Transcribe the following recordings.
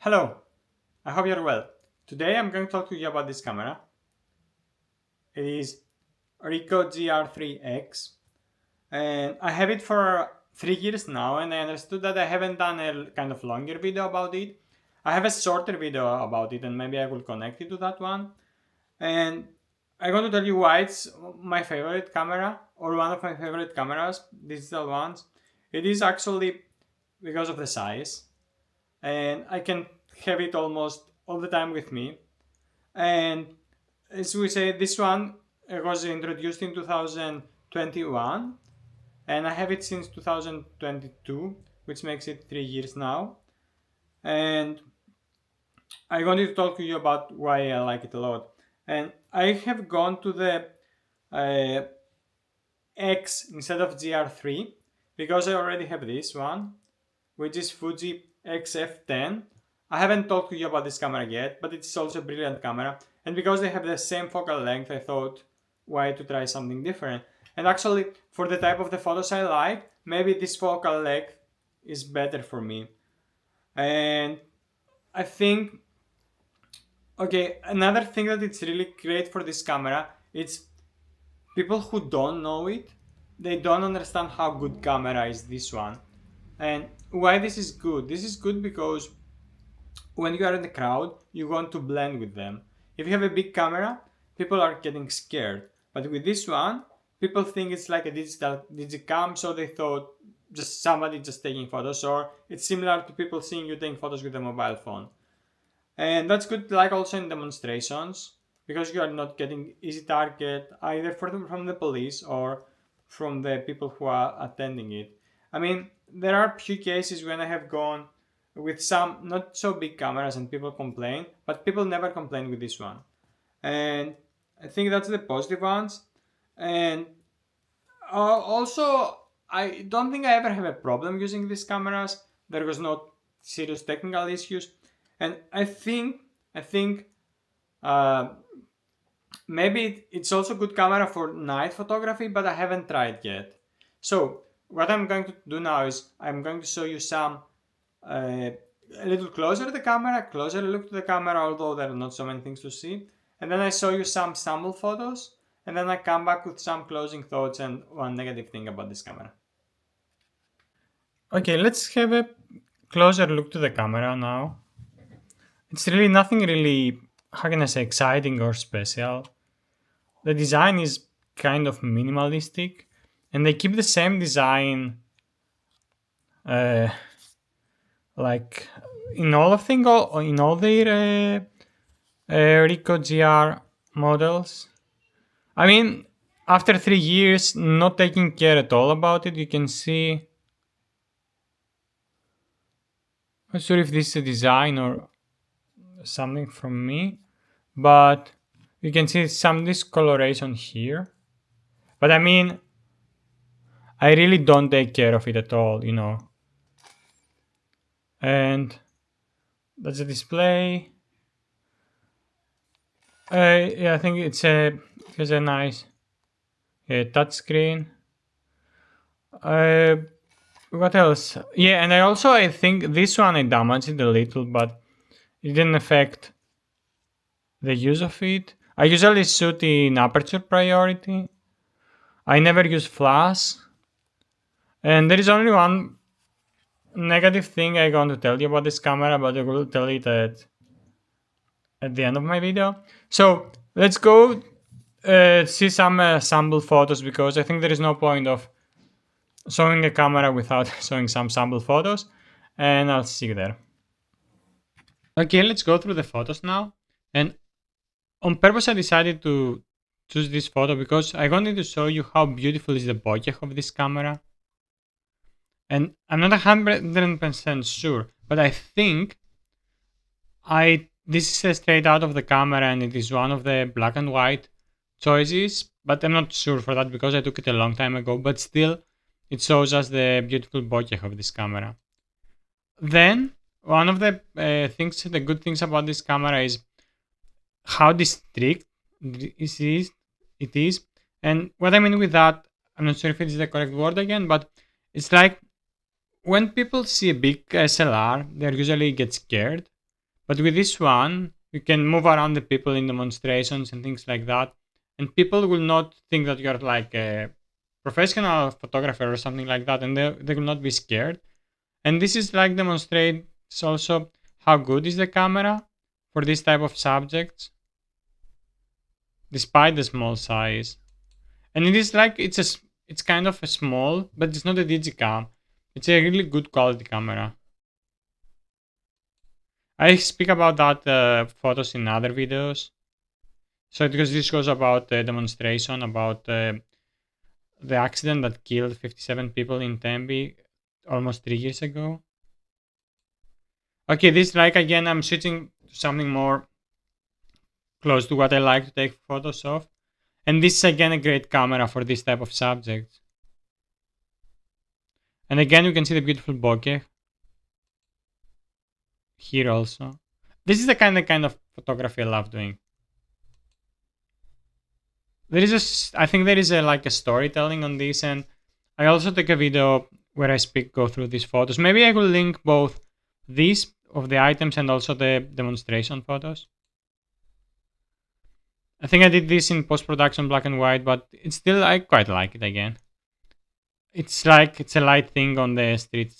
Hello, I hope you're well. Today I'm going to talk to you about this camera. It is Ricoh GR IIIx and I have it for 3 years now, and I understood that I haven't done a kind of longer video about it. I have a shorter video about it and maybe I will connect it to that one. And I'm going to tell you why it's my favorite camera, or one of my favorite cameras, digital ones. It is actually because of the size, and I can have it almost all the time with me. And as we say, this one was introduced in 2021, and I have it since 2022, which makes it 3 years now. And I wanted to talk to you about why I like it a lot. And I have gone to the uh, X instead of GR3 because I already have this one, which is Fuji XF10. I haven't talked to you about this camera yet, but it's also a brilliant camera. And because they have the same focal length, I thought, why to try something different? And actually, for the type of the photos I like, maybe this focal length is better for me. And I think, okay, another thing that it's really great for this camera, it's people who don't know it, they don't understand how good camera is this one. And why this is good? This is good because when you are in the crowd, you want to blend with them. If you have a big camera, people are getting scared. But with this one, people think it's like a digicam, so they thought just somebody just taking photos, or it's similar to people seeing you taking photos with a mobile phone. And that's good, like also in demonstrations, because you are not getting easy target either from the police or from the people who are attending it. I mean, there are few cases when I have gone with some not so big cameras and people complain, but people never complain with this one. And I think that's the positive ones. And also, I don't think I ever have a problem using these cameras. There was no serious technical issues, and I think uh, maybe it's also good camera for night photography, but I haven't tried yet. So what I'm going to do now is I'm going to show you some a little closer to the camera, closer look to the camera, although there are not so many things to see. And then I show you some sample photos, and then I come back with some closing thoughts and one negative thing about this camera. Okay, let's have a closer look to the camera now. It's really nothing really, how can I say, exciting or special. The design is kind of minimalistic, and they keep the same design uh, like in all of thing, in all their Ricoh GR models. I mean, after 3 years, not taking care at all about it, you can see. Not sure if this is a design or something from me, but you can see some discoloration here. But I mean, I really don't take care of it at all. And that's a display. Yeah, I think it has a nice touch screen. What else? Yeah, and I think this one I damaged it a little, but it didn't affect the use of it. I usually shoot in aperture priority. I never use flash. And there is only one negative thing I'm going to tell you about this camera, but I will tell it at the end of my video. So let's go see some sample photos, because I think there is no point of showing a camera without showing some sample photos, and I'll see you there. Okay, let's go through the photos now. And on purpose I decided to choose this photo because I wanted to show you how beautiful is the bokeh of this camera. And I'm not 100% sure, but I think this is straight out of the camera and it is one of the black and white choices, but I'm not sure for that because I took it a long time ago, but still it shows us the beautiful bokeh of this camera. Then one of the the good things about this camera is how distinct it is. And what I mean with that, I'm not sure if it's the correct word again, but it's like when people see a big SLR, they usually get scared But with this one, you can move around the people in demonstrations and things like that, and people will not think that you're like a professional photographer or something like that, and they will not be scared. And this is like demonstrates also how good is the camera for this type of subjects, despite the small size. And it is like it's kind of a small, but it's not a digicam. It's a really good quality camera. I speak about that photos in other videos. So because this goes about the demonstration about the accident that killed 57 people in Tempe almost 3 years ago. Okay, this like again I'm switching to something more close to what I like to take photos of. And this is again a great camera for this type of subjects. And again you can see the beautiful bokeh here also. This is the kind of photography I love doing. There is I think there is a like a storytelling on this, and I also take a video where I go through these photos. Maybe I will link both these of the items and also the demonstration photos. I think I did this in post-production black and white, but it's still I quite like it again. It's like it's a light thing on the street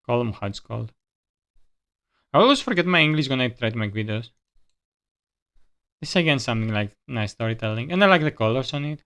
column, how it's called. I always forget my English when I try to make videos. This again something like nice storytelling, and I like the colors on it.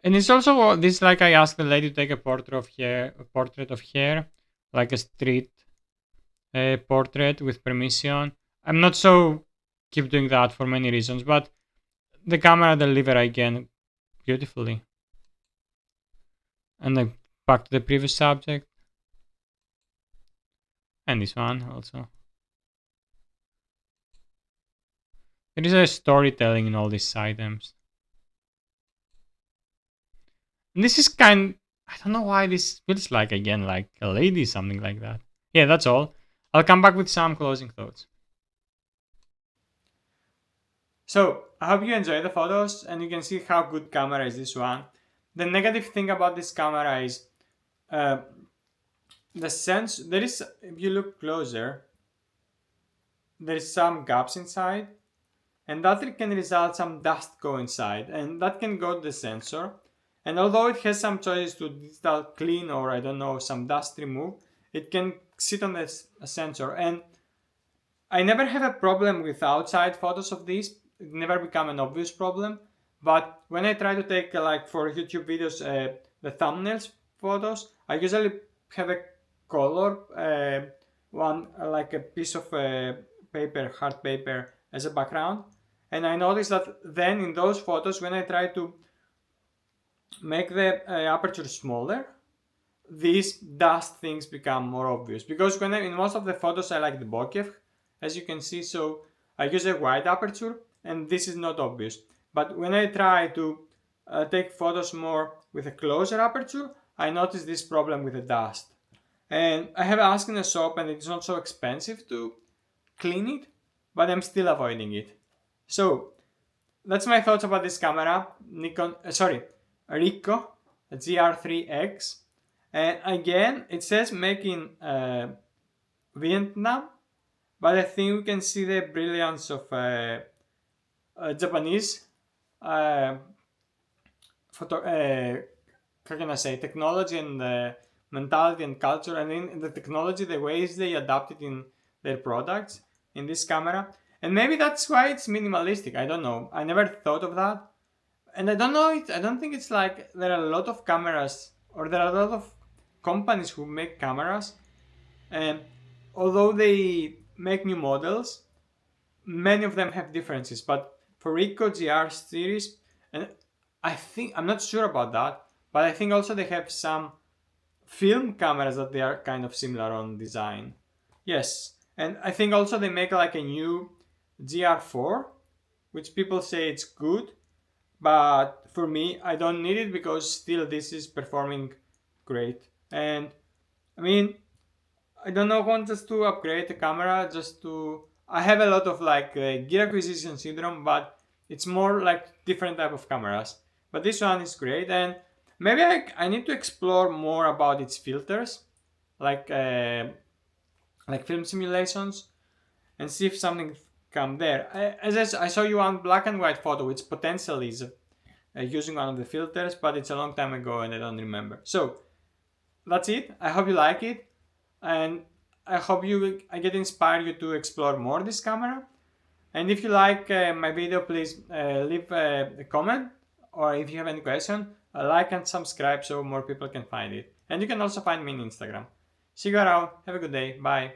And it's also this like I asked the lady to take a portrait of her, like a street portrait with permission. I'm not so keep doing that for many reasons, but the camera deliver again beautifully. And then back to the previous subject, and this one also. There is a storytelling in all these items. And this is I don't know why this feels like again like a lady, something like that. Yeah, that's all. I'll come back with some closing thoughts. So I hope you enjoy the photos and you can see how good camera is this one. The negative thing about this camera is uh, the sense. There is, if you look closer, there is some gaps inside, and that can result some dust go inside, and that can go to the sensor. And although it has some choices to digital clean or I don't know some dust remove, it can sit on the sensor. And I never have a problem with outside photos of this. It never become an obvious problem. But when I try to take like for YouTube videos, the thumbnails photos, I usually have a color one like a piece of paper, hard paper as a background. And I noticed that then in those photos, when I try to make the aperture smaller, these dust things become more obvious. Because in most of the photos I like the bokeh, as you can see, so I use a wide aperture and this is not obvious. But when I try to take photos more with a closer aperture, I notice this problem with the dust. And I have asked in a shop and it's not so expensive to clean it, but I'm still avoiding it. So that's my thoughts about this camera, Ricoh GR3X. And again, it says made in Vietnam, but I think we can see the brilliance of Japanese uh, how can I say, technology and mentality and culture, and in the technology, the ways they adapted in their products in this camera. And maybe that's why it's minimalistic. I don't know. I never thought of that. And I don't know it. I don't think it's like there are a lot of cameras or there are a lot of companies who make cameras, and although they make new models, many of them have differences. But for Ricoh GR series, and I think I'm not sure about that, but I think also they have some film cameras that they are kind of similar on design. Yes, and I think also they make like a new GR4, which people say it's good, but for me I don't need it because still this is performing great. And I mean, I don't know, want just to upgrade the camera just to. I have a lot of like gear acquisition syndrome, but it's more like different type of cameras. But this one is great, and maybe I need to explore more about its filters like film simulations, and see if something come there. I saw you on black and white photo, which potentially is using one of the filters, but it's a long time ago and I don't remember. So that's it. I hope you like it, and I hope I get inspired you to explore more this camera. And if you like my video, please leave a comment, or if you have any question, like and subscribe so more people can find it. And you can also find me on Instagram. See you around. Have a good day. Bye.